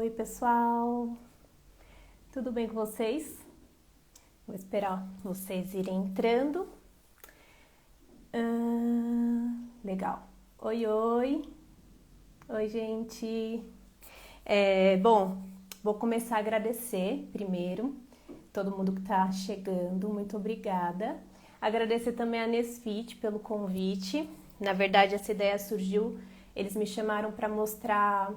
Oi, pessoal! Tudo bem com vocês? Vou esperar vocês irem entrando. Legal. Oi, oi! Oi, gente! Bom, vou começar a agradecer primeiro todo mundo que está chegando. Muito obrigada. Agradecer também a Nesfit pelo convite. Na verdade, essa ideia surgiu, eles me chamaram para mostrar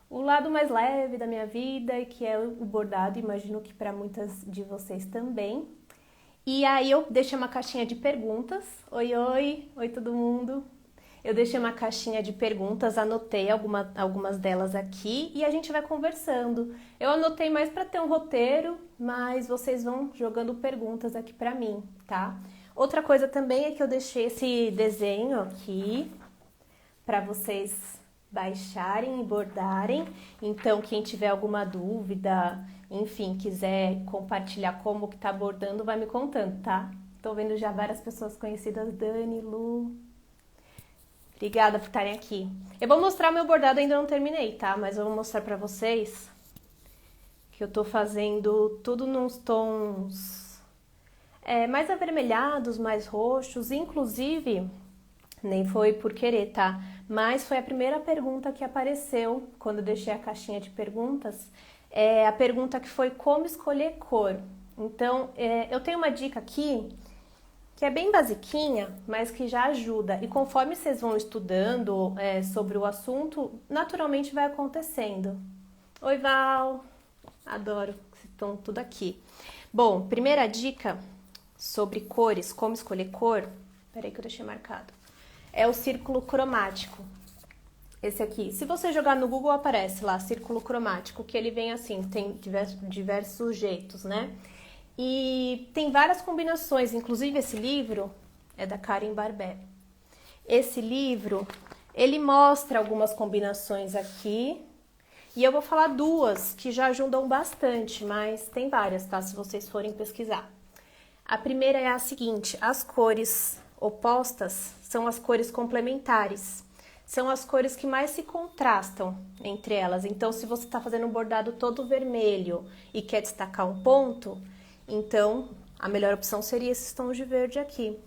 o lado mais leve da minha vida, que é o bordado, imagino que para muitas de vocês também. E aí eu deixei uma caixinha de perguntas. Oi, oi, oi todo mundo. Eu deixei uma caixinha de perguntas, anotei algumas delas aqui e a gente vai conversando. Eu anotei mais para ter um roteiro, mas vocês vão jogando perguntas aqui para mim, tá? Outra coisa também é que eu deixei esse desenho aqui para vocês baixarem e bordarem. Então, quem tiver alguma dúvida, enfim, quiser compartilhar como que tá bordando, vai me contando, tá? Tô vendo já várias pessoas conhecidas, Dani, Lu. Obrigada por estarem aqui. Eu vou mostrar meu bordado, ainda não terminei, tá? Mas eu vou mostrar pra vocês que eu tô fazendo tudo nos tons mais avermelhados, mais roxos. Inclusive, nem foi por querer, tá? Mas foi a primeira pergunta que apareceu quando eu deixei a caixinha de perguntas. A pergunta que foi como escolher cor. Então, eu tenho uma dica aqui que é bem basiquinha, mas que já ajuda. E conforme vocês vão estudando sobre o assunto, naturalmente vai acontecendo. Oi, Val! Adoro que vocês estão tudo aqui. Bom, primeira dica sobre cores, como escolher cor. Peraí que eu deixei marcado. É o círculo cromático. Esse aqui. Se você jogar no Google, aparece lá, círculo cromático, que ele vem assim, tem diversos jeitos, né? E tem várias combinações, inclusive esse livro é da Karen Barber. Esse livro, ele mostra algumas combinações aqui, e eu vou falar duas que já ajudam bastante, mas tem várias, tá? Se vocês forem pesquisar. A primeira é a seguinte: as cores opostas são as cores complementares. São as cores que mais se contrastam entre elas. Então, se você está fazendo um bordado todo vermelho e quer destacar um ponto, então a melhor opção seria esses tons de verde aqui.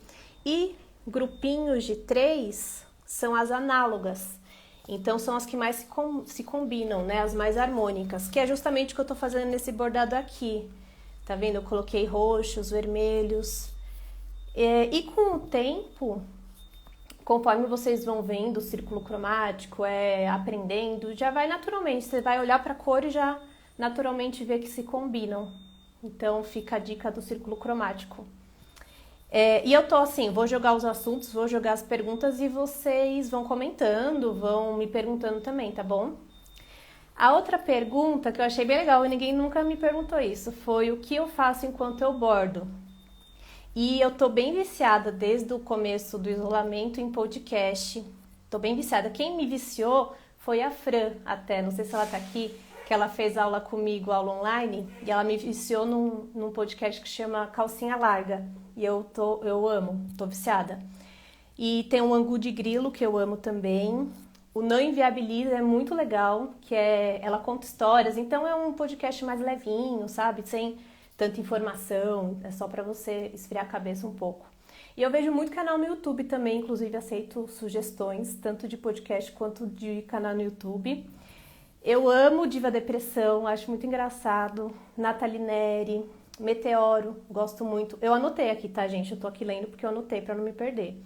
E grupinhos de 3 são as análogas. Então, são as que mais se combinam, né? As mais harmônicas, que é justamente o que eu estou fazendo nesse bordado aqui. Tá vendo? Eu coloquei roxos, vermelhos. E com o tempo, conforme vocês vão vendo o círculo cromático, aprendendo, já vai naturalmente. Você vai olhar para a cor e já naturalmente ver que se combinam. Então fica a dica do círculo cromático. E eu tô assim, vou jogar os assuntos, vou jogar as perguntas e vocês vão comentando, vão me perguntando também, tá bom? A outra pergunta que eu achei bem legal e ninguém nunca me perguntou isso foi o que eu faço enquanto eu bordo. E eu tô bem viciada desde o começo do isolamento em podcast. Tô bem viciada. Quem me viciou foi a Fran, até. Não sei se ela tá aqui, que ela fez aula comigo, aula online. E ela me viciou num podcast que chama Calcinha Larga. E eu amo, tô viciada. E tem o Angu de Grilo, que eu amo também. O Não Inviabiliza é muito legal, ela conta histórias. Então é um podcast mais levinho, sabe? Sem tanta informação, é só para você esfriar a cabeça um pouco. E eu vejo muito canal no YouTube também, inclusive aceito sugestões, tanto de podcast quanto de canal no YouTube. Eu amo Diva Depressão, acho muito engraçado. Nathalie Neri, Meteoro, gosto muito. Eu anotei aqui, tá, gente? Eu tô aqui lendo porque eu anotei para não me perder.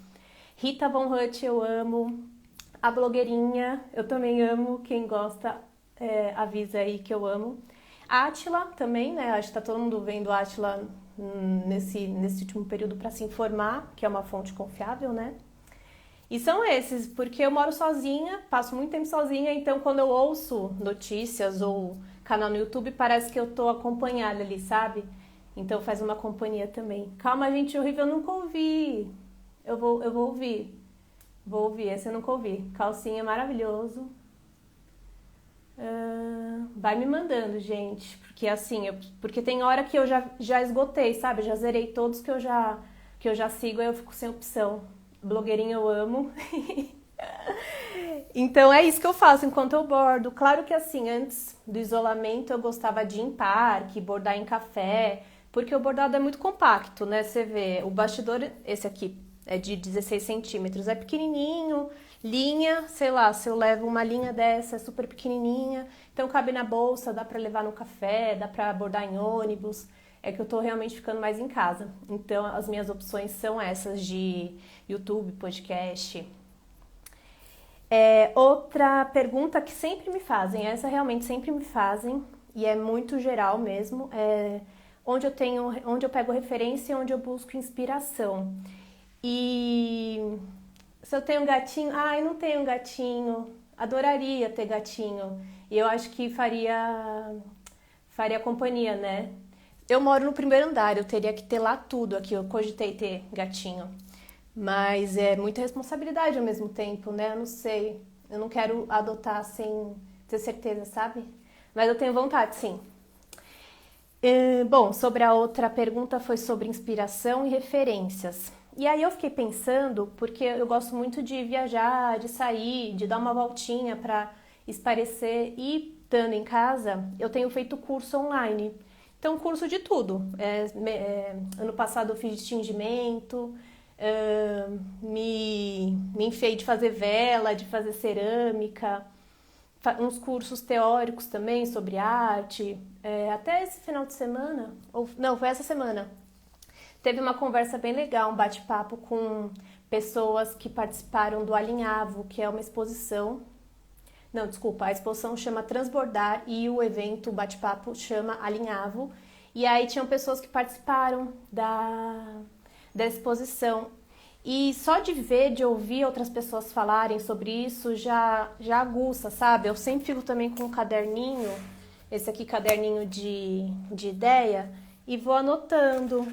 Rita Von Hutt, eu amo. A Blogueirinha, eu também amo. Quem gosta, avisa aí que eu amo. Átila também, né? Acho que tá todo mundo vendo Átila nesse último período para se informar, que é uma fonte confiável, né? E são esses, porque eu moro sozinha, passo muito tempo sozinha, então quando eu ouço notícias ou canal no YouTube, parece que eu tô acompanhada ali, sabe? Então faz uma companhia também. Calma, gente, horrível, eu nunca ouvi. Eu vou ouvir. Vou ouvir, esse eu nunca ouvi. Calcinha maravilhoso. Vai me mandando, gente, porque assim, porque tem hora que eu já esgotei, sabe? Já zerei todos que eu já sigo, aí eu fico sem opção. Blogueirinha eu amo. Então é isso que eu faço enquanto eu bordo. Claro que assim, antes do isolamento eu gostava de ir em parque, bordar em café, porque o bordado é muito compacto, né? Você vê, o bastidor, esse aqui é de 16 centímetros, é pequenininho, linha, sei lá, se eu levo uma linha dessa, é super pequenininha, então cabe na bolsa, dá pra levar no café, dá pra bordar em ônibus. É que eu tô realmente ficando mais em casa. Então as minhas opções são essas de YouTube, podcast. Outra pergunta que sempre me fazem, essa realmente sempre me fazem, e é muito geral mesmo, é onde eu pego referência e onde eu busco inspiração. E se eu tenho um gatinho, eu não tenho um gatinho, adoraria ter gatinho. E eu acho que faria companhia, né? Eu moro no primeiro andar, eu teria que ter lá tudo aqui, eu cogitei ter gatinho. Mas é muita responsabilidade ao mesmo tempo, né? Eu não sei. Eu não quero adotar sem ter certeza, sabe? Mas eu tenho vontade, sim. Bom, sobre a outra pergunta foi sobre inspiração e referências. E aí eu fiquei pensando, porque eu gosto muito de viajar, de sair, de dar uma voltinha para espairecer e estando em casa, eu tenho feito curso online. Então, curso de tudo. Ano passado eu fiz de tingimento, me enfiei de fazer vela, de fazer cerâmica, uns cursos teóricos também sobre arte. Até esse final de semana, ou não, foi essa semana, teve uma conversa bem legal, um bate-papo com pessoas que participaram do Alinhavo, que é uma exposição. Não, desculpa, a exposição chama Transbordar e o evento, o bate-papo, chama Alinhavo. E aí tinham pessoas que participaram da exposição. E só de ver, de ouvir outras pessoas falarem sobre isso, já aguça, sabe? Eu sempre fico também com um caderninho, esse aqui caderninho de ideia, e vou anotando.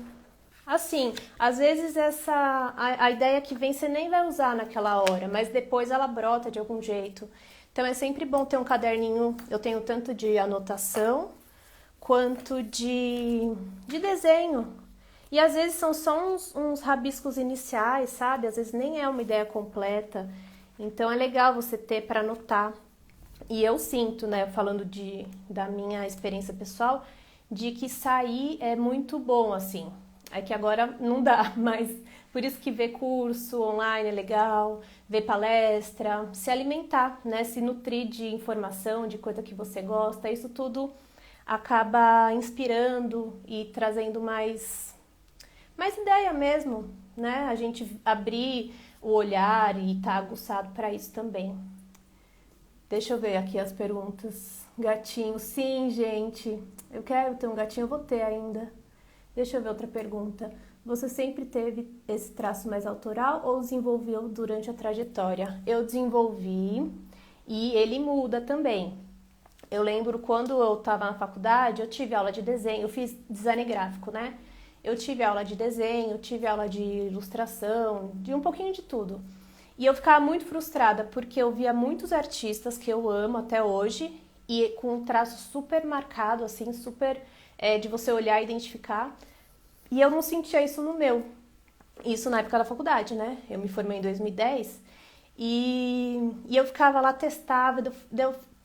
Assim, às vezes a ideia que vem você nem vai usar naquela hora, mas depois ela brota de algum jeito. Então é sempre bom ter um caderninho, eu tenho tanto de anotação quanto de desenho. E às vezes são só uns rabiscos iniciais, sabe? Às vezes nem é uma ideia completa. Então é legal você ter para anotar. E eu sinto, né, falando da minha experiência pessoal, de que sair é muito bom, assim. É que agora não dá, mas por isso que ver curso online é legal, ver palestra, se alimentar, né, se nutrir de informação, de coisa que você gosta, isso tudo acaba inspirando e trazendo mais ideia mesmo, né? A gente abrir o olhar e estar aguçado para isso também. Deixa eu ver aqui as perguntas. Gatinho, sim, gente. Eu quero ter um gatinho, eu vou ter ainda. Deixa eu ver outra pergunta. Você sempre teve esse traço mais autoral ou desenvolveu durante a trajetória? Eu desenvolvi e ele muda também. Eu lembro quando eu estava na faculdade, eu tive aula de desenho, eu fiz design gráfico, né? Eu tive aula de desenho, tive aula de ilustração, de um pouquinho de tudo. E eu ficava muito frustrada porque eu via muitos artistas que eu amo até hoje e com um traço super marcado, assim, super de você olhar e identificar. E eu não sentia isso no meu. Isso na época da faculdade, né? Eu me formei em 2010 e eu ficava lá, testava,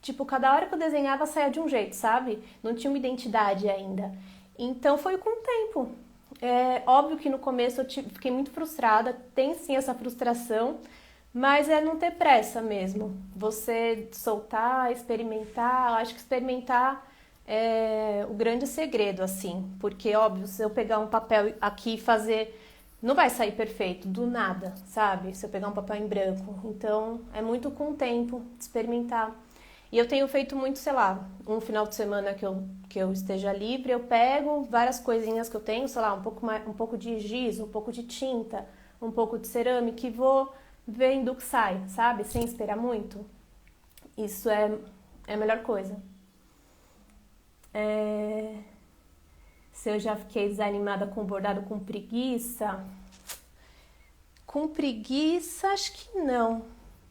tipo, cada hora que eu desenhava saía de um jeito, sabe? Não tinha uma identidade ainda. Então foi com o tempo. É óbvio que no começo eu fiquei muito frustrada, tem sim essa frustração, mas é não ter pressa mesmo. Você soltar, experimentar, eu acho que experimentar é o grande segredo, assim, porque óbvio, se eu pegar um papel aqui e fazer, não vai sair perfeito, do nada, sabe? Se eu pegar um papel em branco. Então é muito com o tempo, experimentar. E eu tenho feito muito, sei lá, um final de semana que eu esteja livre, eu pego várias coisinhas que eu tenho, sei lá, um pouco de giz, um pouco de tinta, um pouco de cerâmica e vou vendo o que sai, sabe? Sem esperar muito. Isso é a melhor coisa. Se eu já fiquei desanimada com bordado com preguiça? Com preguiça, acho que não.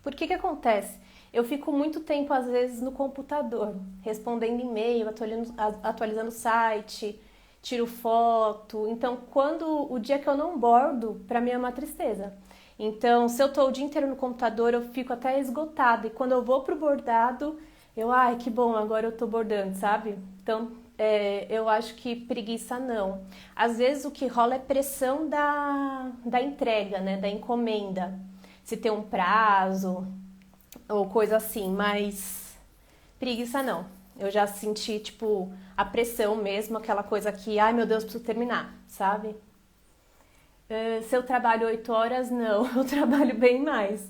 Por que acontece? Eu fico muito tempo, às vezes, no computador, respondendo e-mail, atualizando o site, tiro foto. Então, o dia que eu não bordo, para mim é uma tristeza. Então, se eu tô o dia inteiro no computador, eu fico até esgotada. E quando eu vou pro bordado, ai, que bom, agora eu tô bordando, sabe? Então, eu acho que preguiça não. Às vezes o que rola é pressão da entrega, né? Da encomenda. Se tem um prazo ou coisa assim, mas preguiça não. Eu já senti, tipo, a pressão mesmo, aquela coisa que, ai meu Deus, preciso terminar, sabe? Se eu trabalho 8 horas, não, eu trabalho bem mais.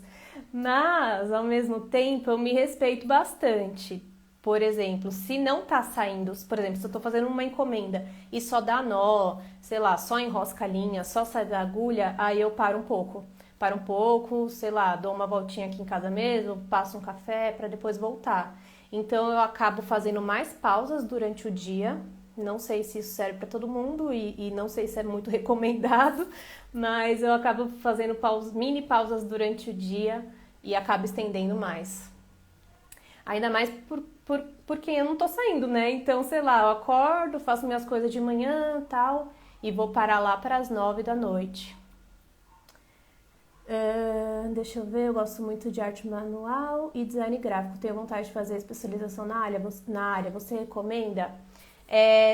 Mas, ao mesmo tempo, eu me respeito bastante. Por exemplo, se não tá saindo, por exemplo, se eu tô fazendo uma encomenda e só dá nó, sei lá, só enrosca a linha, só sai da agulha, aí eu paro um pouco. Paro um pouco, sei lá, dou uma voltinha aqui em casa mesmo, passo um café para depois voltar. Então eu acabo fazendo mais pausas durante o dia. Não sei se isso serve para todo mundo e não sei se é muito recomendado, mas eu acabo fazendo mini pausas durante o dia e acabo estendendo mais. Ainda mais porque eu não tô saindo, né? Então, sei lá, eu acordo, faço minhas coisas de manhã e tal, e vou parar lá para as 9 da noite. Deixa eu ver, eu gosto muito de arte manual e design gráfico. Tenho vontade de fazer especialização na área. Você recomenda?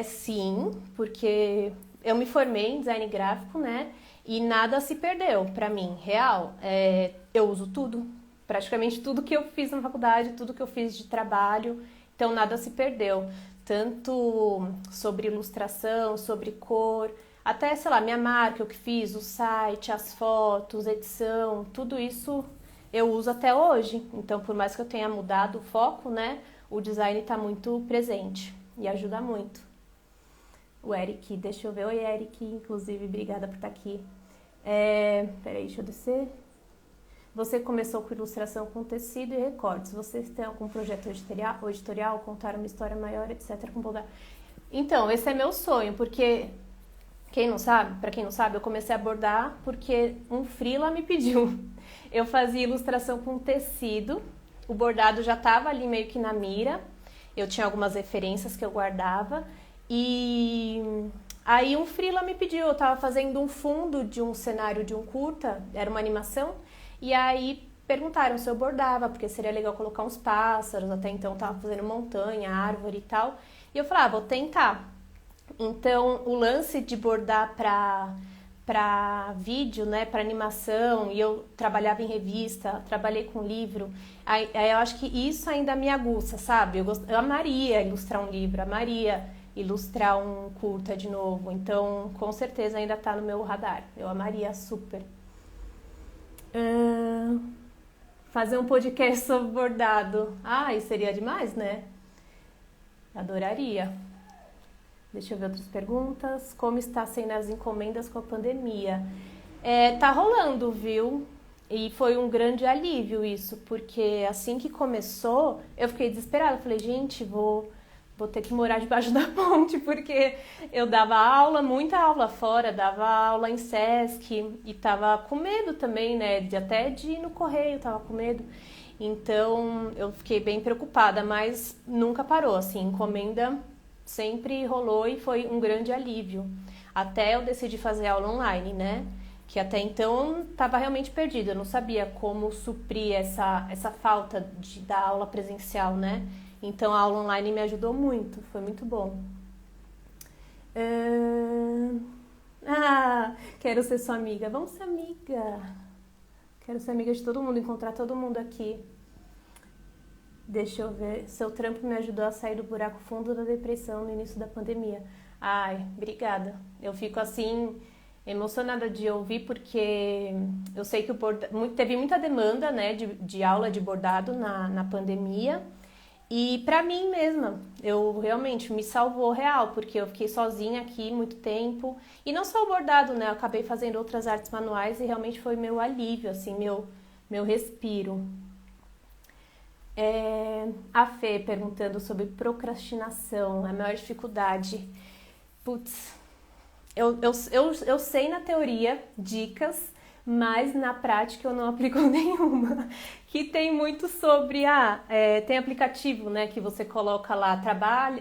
Sim, porque eu me formei em design gráfico, né? E nada se perdeu pra mim, real. Eu uso tudo, praticamente tudo que eu fiz na faculdade, tudo que eu fiz de trabalho, então nada se perdeu. Tanto sobre ilustração, sobre cor, até, sei lá, minha marca, o que fiz, o site, as fotos, edição, tudo isso eu uso até hoje. Então, por mais que eu tenha mudado o foco, né, o design está muito presente e ajuda muito. O Eric, deixa eu ver. Oi, Eric, inclusive, obrigada por estar aqui. Peraí, deixa eu descer. Você começou com ilustração com tecido e recortes. Você tem algum projeto editorial, contar uma história maior, etc. com bordado? Então, esse é meu sonho, porque para quem não sabe, eu comecei a bordar porque um freela me pediu. Eu fazia ilustração com tecido, o bordado já estava ali meio que na mira, eu tinha algumas referências que eu guardava e aí um freela me pediu, eu estava fazendo um fundo de um cenário de um curta, era uma animação, e aí perguntaram se eu bordava, porque seria legal colocar uns pássaros, até então eu estava fazendo montanha, árvore e tal, e eu falei, vou tentar. Então, o lance de bordar para vídeo, né, para animação, e eu trabalhava em revista, trabalhei com livro, aí eu acho que isso ainda me aguça, sabe? Eu amaria ilustrar um livro, amaria ilustrar um curta de novo, então com certeza ainda está no meu radar, eu amaria super. Fazer um podcast sobre bordado, isso seria demais, né? Adoraria. Deixa eu ver outras perguntas. Como está sendo as encomendas com a pandemia? Tá rolando, viu? E foi um grande alívio isso, porque assim que começou, eu fiquei desesperada. Falei, gente, vou ter que morar debaixo da ponte, porque eu dava aula, muita aula fora, dava aula em Sesc e tava com medo também, né? Até de ir no correio, tava com medo. Então eu fiquei bem preocupada, mas nunca parou, assim, encomenda sempre rolou e foi um grande alívio. Até eu decidi fazer aula online, né? Que até então estava realmente perdida, eu não sabia como suprir essa falta da aula presencial, né? Então a aula online me ajudou muito, foi muito bom. Quero ser sua amiga. Vamos ser amiga. Quero ser amiga de todo mundo, encontrar todo mundo aqui. Deixa eu ver. Seu trampo me ajudou a sair do buraco fundo da depressão no início da pandemia. Ai, obrigada. Eu fico assim emocionada de ouvir porque eu sei que teve muita demanda, né, de aula de bordado na pandemia. E pra mim mesma, eu realmente me salvou real, porque eu fiquei sozinha aqui muito tempo. E não só o bordado, né? Eu acabei fazendo outras artes manuais e realmente foi meu alívio, assim, meu respiro. A Fê perguntando sobre procrastinação, a maior dificuldade. Putz, eu sei na teoria dicas, mas na prática eu não aplico nenhuma. Que tem muito sobre, tem aplicativo, né, que você coloca lá,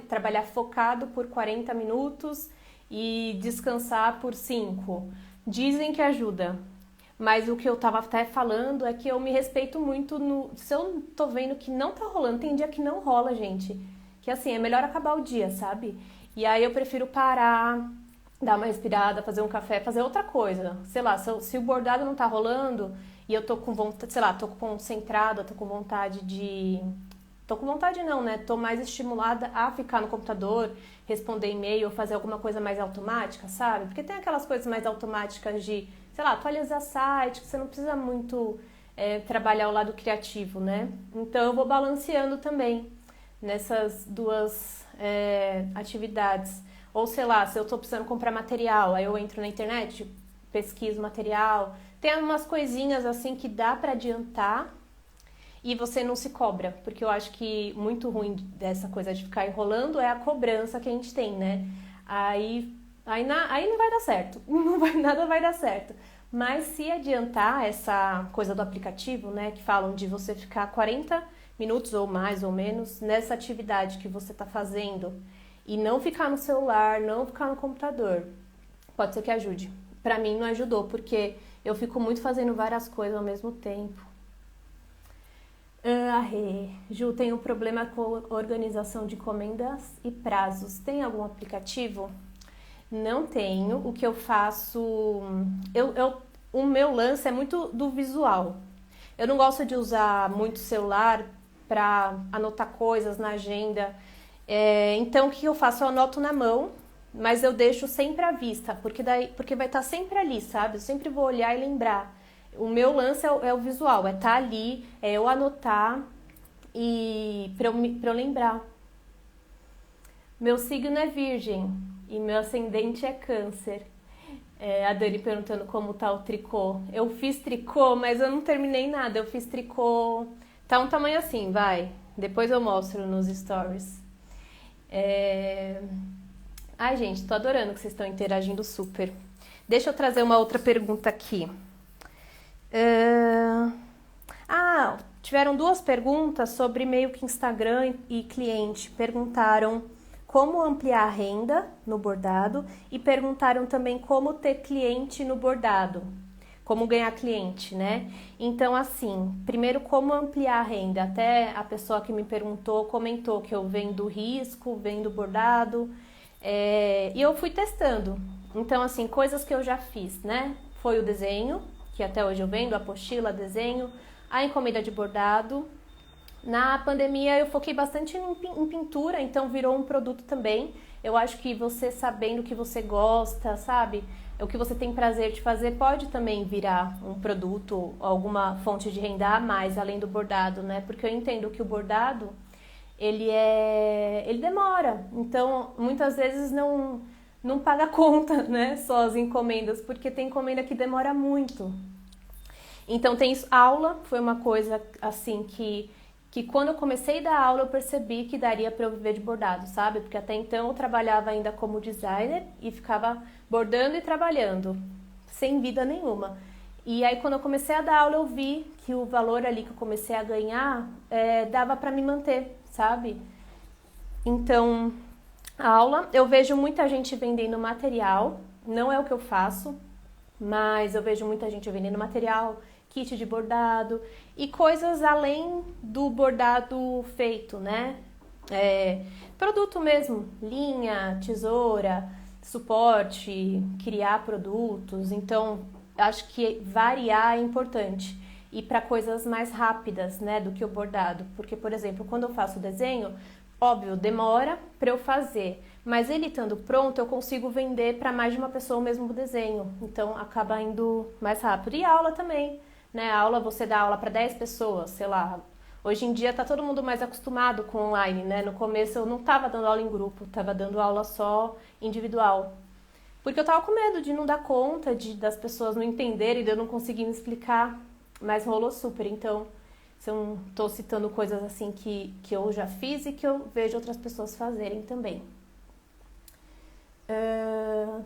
trabalhar focado por 40 minutos e descansar por 5. Dizem que ajuda, Mas o que eu tava até falando é que eu me respeito muito no... Se eu tô vendo que não tá rolando, tem dia que não rola, gente. Que assim, é melhor acabar o dia, sabe? E aí eu prefiro parar, dar uma respirada, fazer um café, fazer outra coisa. Sei lá, se o bordado não tá rolando e eu tô com vontade, sei lá, tô concentrada, tô com vontade de... Tô com vontade não, né? Tô mais estimulada a ficar no computador, responder e-mail, fazer alguma coisa mais automática, sabe? Porque tem aquelas coisas mais automáticas de, sei lá, atualizar site, que você não precisa muito trabalhar o lado criativo, né? Então eu vou balanceando também nessas duas atividades. Ou sei lá, se eu tô precisando comprar material, aí eu entro na internet, pesquiso material. Tem umas coisinhas assim que dá pra adiantar e você não se cobra, porque eu acho que muito ruim dessa coisa de ficar enrolando é a cobrança que a gente tem, né? Aí não vai dar certo, nada vai dar certo. Mas se adiantar essa coisa do aplicativo, né, que falam de você ficar 40 minutos ou mais ou menos nessa atividade que você está fazendo e não ficar no celular, não ficar no computador, pode ser que ajude. Pra mim não ajudou, porque eu fico muito fazendo várias coisas ao mesmo tempo. Ju, tem um problema com organização de encomendas e prazos. Tem algum aplicativo? Não tenho. O que eu faço... o meu lance é muito do visual. Eu não gosto de usar muito celular para anotar coisas na agenda. Então, o que eu faço? Eu anoto na mão, mas eu deixo sempre à vista, porque vai estar sempre ali, sabe? Eu sempre vou olhar e lembrar. O meu lance é o visual, é estar ali, é eu anotar e para eu lembrar. Meu signo é virgem e meu ascendente é câncer. A Dani perguntando como tá o tricô. Eu fiz tricô, mas eu não terminei nada. Eu fiz tricô... Tá um tamanho assim, vai. Depois eu mostro nos stories. Ai, gente, tô adorando que vocês estão interagindo super. Deixa eu trazer uma outra pergunta aqui. Tiveram duas perguntas sobre meio que Instagram e cliente. Perguntaram como ampliar a renda no bordado e perguntaram também como ter cliente no bordado, como ganhar cliente, né? Então, assim, primeiro como ampliar a renda. Até a pessoa que me perguntou comentou que eu vendo risco, vendo bordado, e eu fui testando. Então, assim, coisas que eu já fiz, né? Foi o desenho, que até hoje eu vendo, apostila, desenho, a encomenda de bordado. Na pandemia eu foquei bastante em pintura, então virou um produto também. Eu acho que você sabendo o que você gosta, sabe? O que você tem prazer de fazer pode também virar um produto, alguma fonte de renda a mais, além do bordado, né? Porque eu entendo que o bordado, ele demora. Então, muitas vezes não paga conta, né? Só as encomendas, porque tem encomenda que demora muito. Então, tem aula, foi uma coisa assim que quando eu comecei a dar aula eu percebi que daria para eu viver de bordado, sabe? Porque até então eu trabalhava ainda como designer e ficava bordando e trabalhando, sem vida nenhuma. E aí quando eu comecei a dar aula eu vi que o valor ali que eu comecei a ganhar dava para me manter, sabe? Então, a aula, eu vejo muita gente vendendo material, não é o que eu faço, mas eu vejo muita gente vendendo material, kit de bordado e coisas além do bordado feito, né? Produto mesmo, linha, tesoura, suporte, criar produtos. Então, acho que variar é importante. E para coisas mais rápidas, né, do que o bordado. Porque, por exemplo, quando eu faço o desenho, óbvio, demora para eu fazer. Mas ele estando pronto, eu consigo vender para mais de uma pessoa o mesmo desenho. Então, acaba indo mais rápido. E aula também. Né, a aula, você dá aula para 10 pessoas, sei lá. Hoje em dia tá todo mundo mais acostumado com online, né? No começo eu não tava dando aula em grupo, tava dando aula só individual. Porque eu tava com medo de não dar conta, das pessoas não entenderem, de eu não conseguir me explicar. Mas rolou super, então eu tô citando coisas assim que eu já fiz e que eu vejo outras pessoas fazerem também.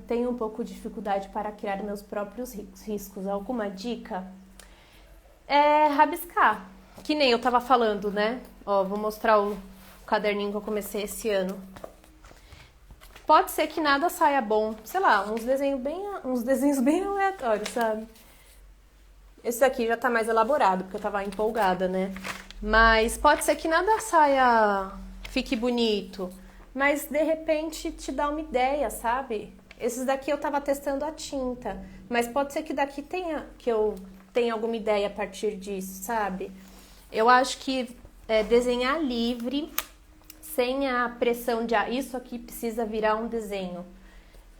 Tenho um pouco de dificuldade para criar meus próprios riscos. Alguma dica? Rabiscar, que nem eu tava falando, né? Ó, vou mostrar o caderninho que eu comecei esse ano. Pode ser que nada saia bom, sei lá, uns desenhos bem aleatórios, sabe? Esse aqui já tá mais elaborado, porque eu tava empolgada, né? Mas pode ser que nada saia, fique bonito, mas de repente te dá uma ideia, sabe? Esses daqui eu tava testando a tinta, mas pode ser que daqui que eu tenha alguma ideia a partir disso, sabe? Eu acho que desenhar livre, sem a pressão de isso aqui precisa virar um desenho.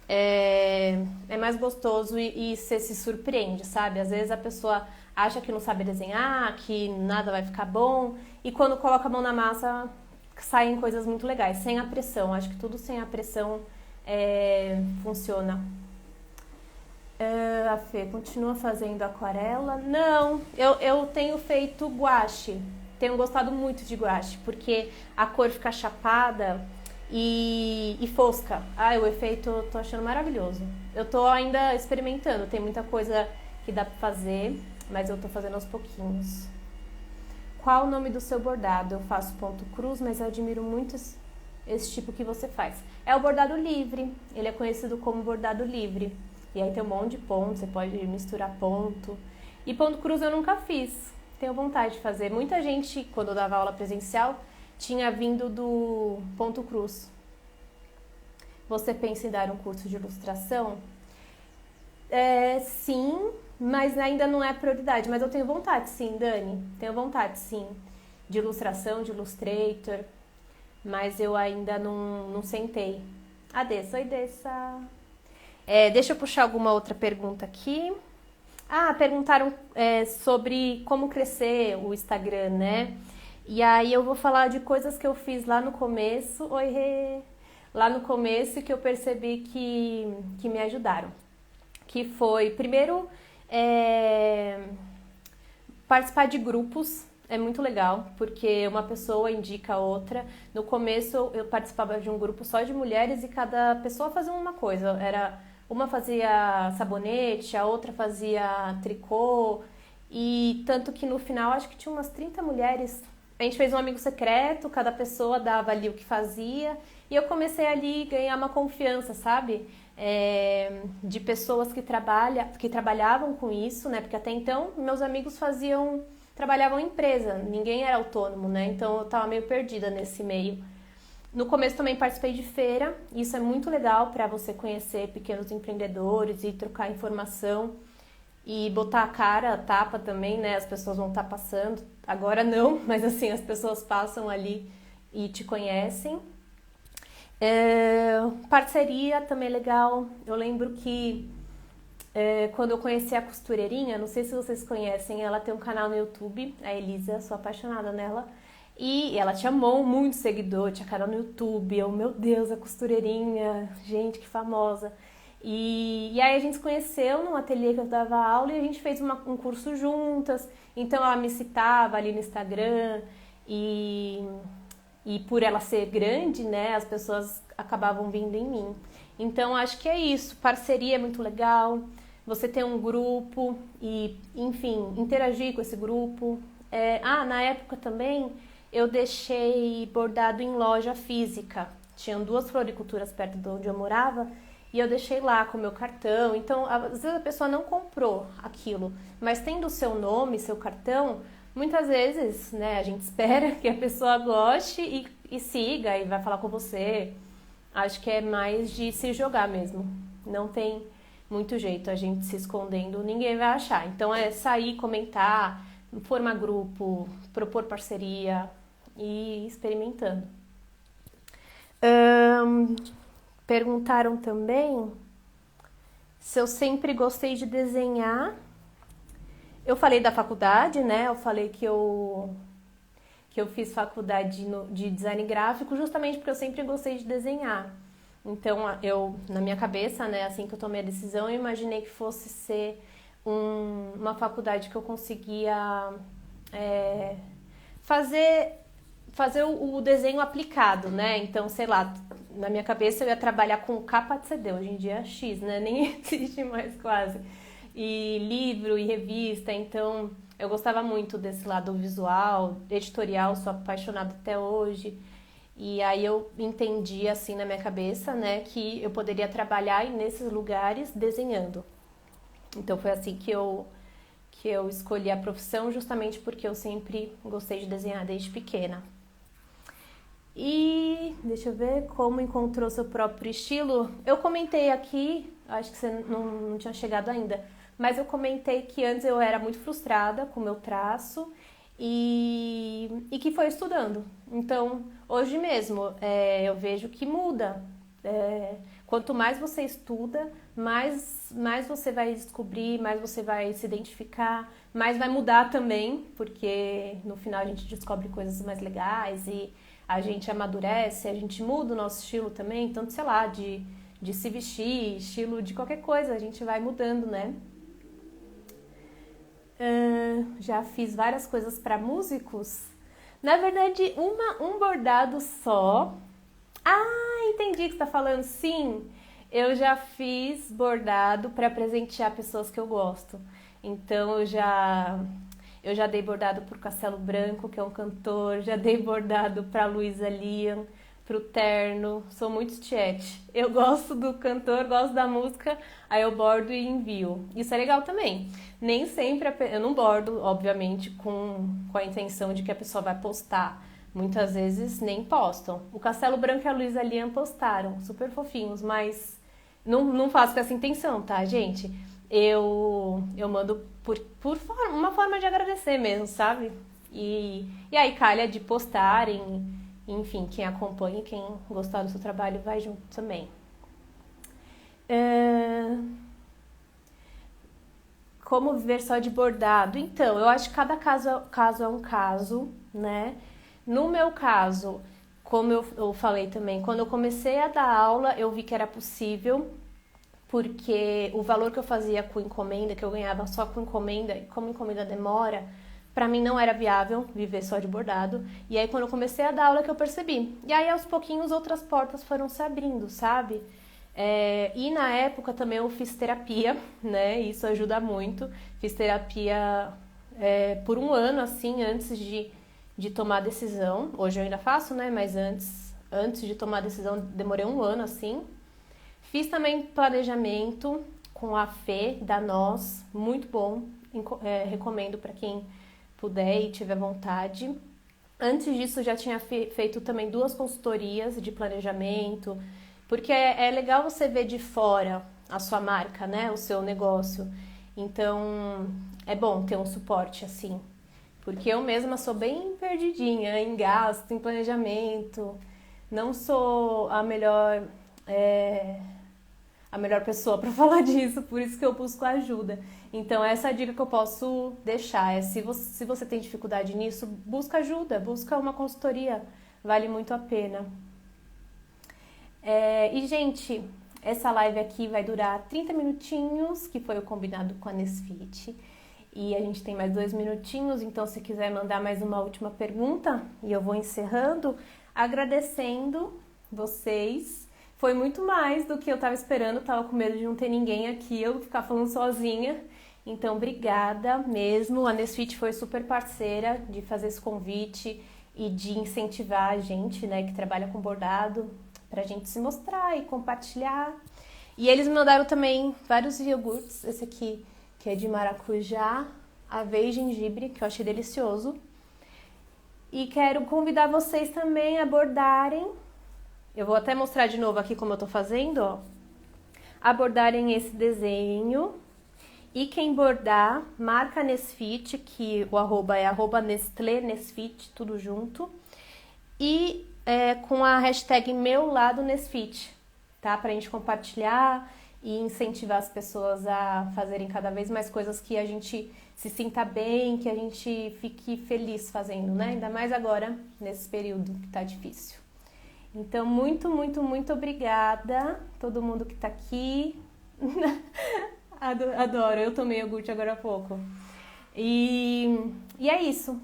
É mais gostoso e você se surpreende, sabe? Às vezes a pessoa acha que não sabe desenhar, que nada vai ficar bom, e quando coloca a mão na massa saem coisas muito legais, sem a pressão. Acho que tudo sem a pressão funciona. A Fê continua fazendo aquarela? Não, eu tenho feito guache. Tenho gostado muito de guache, porque a cor fica chapada e fosca. O efeito eu tô achando maravilhoso. Eu tô ainda experimentando, tem muita coisa que dá pra fazer, mas eu tô fazendo aos pouquinhos. Qual o nome do seu bordado? Eu faço ponto cruz, mas eu admiro muito esse tipo que você faz. É o bordado livre, ele é conhecido como bordado livre. E aí tem um monte de ponto, você pode misturar ponto. E ponto cruz eu nunca fiz, tenho vontade de fazer. Muita gente, quando eu dava aula presencial, tinha vindo do ponto cruz. Você pensa em dar um curso de ilustração? Sim, mas ainda não é prioridade. Mas eu tenho vontade sim, Dani. Tenho vontade sim, de ilustração, de Illustrator. Mas eu ainda não sentei. Dessa, oi Dessa. Deixa eu puxar alguma outra pergunta aqui. Perguntaram sobre como crescer o Instagram, né? E aí eu vou falar de coisas que eu fiz lá no começo. Oi, Rê! Lá no começo que eu percebi que me ajudaram. Que foi, primeiro, participar de grupos. É muito legal, porque uma pessoa indica a outra. No começo eu participava de um grupo só de mulheres e cada pessoa fazia uma coisa. Uma fazia sabonete, a outra fazia tricô. E tanto que no final acho que tinha umas 30 mulheres. A gente fez um amigo secreto, cada pessoa dava ali o que fazia. E eu comecei ali a ganhar uma confiança, sabe? De pessoas que trabalhavam com isso, né? Porque até então meus amigos trabalhavam em empresa, ninguém era autônomo, né? Então eu tava meio perdida nesse meio. No começo também participei de feira, isso é muito legal para você conhecer pequenos empreendedores e trocar informação e botar a cara, a tapa também, né? As pessoas vão estar passando, agora não, mas assim, as pessoas passam ali e te conhecem. Parceria também é legal, eu lembro que quando eu conheci a costureirinha, não sei se vocês conhecem, ela tem um canal no YouTube, a Elisa, sou apaixonada nela. E ela tinha muito seguidor, tinha canal no YouTube, meu Deus, a costureirinha, gente, que famosa. E aí a gente se conheceu num ateliê que eu dava aula e a gente fez um curso juntas. Então ela me citava ali no Instagram e por ela ser grande, né, as pessoas acabavam vindo em mim. Então acho que é isso, parceria é muito legal, você ter um grupo e, enfim, interagir com esse grupo. Na época também eu deixei bordado em loja física. Tinham 2 floriculturas perto de onde eu morava e eu deixei lá com o meu cartão. Então, às vezes a pessoa não comprou aquilo, mas tendo o seu nome, seu cartão, muitas vezes, né, a gente espera que a pessoa goste e siga e vai falar com você. Acho que é mais de se jogar mesmo. Não tem muito jeito, a gente se escondendo, ninguém vai achar. Então é sair, comentar, formar grupo, propor parceria e ir experimentando. Perguntaram também se eu sempre gostei de desenhar. Eu falei da faculdade, né? Eu falei que eu fiz faculdade de design gráfico justamente porque eu sempre gostei de desenhar. Então, na minha cabeça, né, assim que eu tomei a decisão, eu imaginei que fosse ser uma faculdade que eu conseguia fazer o desenho aplicado, né? Então, sei lá, na minha cabeça eu ia trabalhar com capa de CD, hoje em dia é X, né? Nem existe mais quase. E livro e revista, então eu gostava muito desse lado visual, editorial, sou apaixonada até hoje. E aí eu entendi assim na minha cabeça, né, que eu poderia trabalhar nesses lugares desenhando. Então foi assim que que eu escolhi a profissão justamente porque eu sempre gostei de desenhar desde pequena. E deixa eu ver como encontrou seu próprio estilo. Eu comentei aqui, acho que você não tinha chegado ainda, mas eu comentei que antes eu era muito frustrada com o meu traço e que foi estudando. Então, hoje mesmo, eu vejo que muda. Quanto mais você estuda, mais você vai descobrir, mais você vai se identificar, mais vai mudar também, porque no final a gente descobre coisas mais legais e a gente amadurece, a gente muda o nosso estilo também, tanto, sei lá, de se vestir, estilo de qualquer coisa, a gente vai mudando, né? Já fiz várias coisas para músicos. Na verdade, um bordado só. Ah, entendi o que você está falando. Sim, eu já fiz bordado para presentear pessoas que eu gosto. Então, eu já dei bordado pro Castelo Branco, que é um cantor. Já dei bordado para Luísa Liam, pro Terno. Sou muito tiete. Eu gosto do cantor, gosto da música, aí eu bordo e envio. Isso é legal também. Nem sempre, eu não bordo, obviamente, com a intenção de que a pessoa vai postar. Muitas vezes nem postam. O Castelo Branco e a Luísa Liam postaram, super fofinhos, mas não faço com essa intenção, tá, gente? Eu mando por uma forma de agradecer mesmo, sabe? E aí calha de postarem, enfim, quem acompanha, quem gostar do seu trabalho vai junto também. Como viver só de bordado? Então, eu acho que cada caso é um caso, né? No meu caso, como eu falei também, quando eu comecei a dar aula, eu vi que era possível, porque o valor que eu fazia com encomenda, que eu ganhava só com encomenda, e como encomenda demora, pra mim não era viável viver só de bordado. E aí, quando eu comecei a dar aula, que eu percebi. E aí, aos pouquinhos, outras portas foram se abrindo, sabe? E na época também eu fiz terapia, né? Isso ajuda muito. Fiz terapia por um ano, assim, antes de tomar a decisão. Hoje eu ainda faço, né? Mas antes de tomar a decisão, demorei um ano, assim. Fiz também planejamento com a Fê, da Nós, muito bom. Recomendo para quem puder e tiver vontade. Antes disso, já tinha feito também 2 consultorias de planejamento, porque é legal você ver de fora a sua marca, né? O seu negócio. Então, é bom ter um suporte assim. Porque eu mesma sou bem perdidinha em gasto, em planejamento. Não sou a melhor pessoa para falar disso, por isso que eu busco ajuda. Então, essa é a dica que eu posso deixar. Se você tem dificuldade nisso, busca ajuda, busca uma consultoria. Vale muito a pena. E, gente, essa live aqui vai durar 30 minutinhos, que foi o combinado com a Nesfit. E a gente tem mais 2 minutinhos, então se quiser mandar mais uma última pergunta, e eu vou encerrando, agradecendo vocês. Foi muito mais do que eu estava esperando, estava com medo de não ter ninguém aqui, eu ficar falando sozinha. Então, obrigada mesmo. A Nesfit foi super parceira de fazer esse convite e de incentivar a gente, né, que trabalha com bordado, pra gente se mostrar e compartilhar. E eles me mandaram também vários iogurtes, esse aqui que é de maracujá, aveia e gengibre, que eu achei delicioso. E quero convidar vocês também a bordarem. Eu vou até mostrar de novo aqui como eu tô fazendo, ó. A bordarem esse desenho. E quem bordar, marca a Nesfit, que o arroba é @Nestlé Nesfit, tudo junto. E com a hashtag meu lado Nesfit, tá? Pra gente compartilhar e incentivar as pessoas a fazerem cada vez mais coisas que a gente se sinta bem, que a gente fique feliz fazendo, né? Ainda mais agora, nesse período que tá difícil. Então, muito, muito, muito obrigada a todo mundo que tá aqui. Adoro, eu tomei iogurte agora há pouco. E é isso.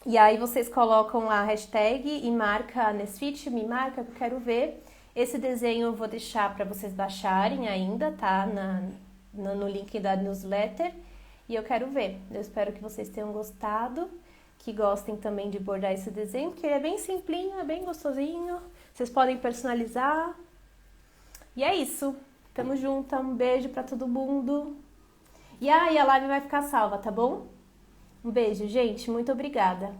E aí vocês colocam a hashtag e marca a Nesfit, me marca que eu quero ver. Esse desenho eu vou deixar para vocês baixarem ainda, tá? No link da newsletter. E eu quero ver. Eu espero que vocês tenham gostado, que gostem também de bordar esse desenho, porque ele é bem simplinho, é bem gostosinho. Vocês podem personalizar. E é isso. Tamo junto. Um beijo para todo mundo. E aí a live vai ficar salva, tá bom? Um beijo, gente. Muito obrigada.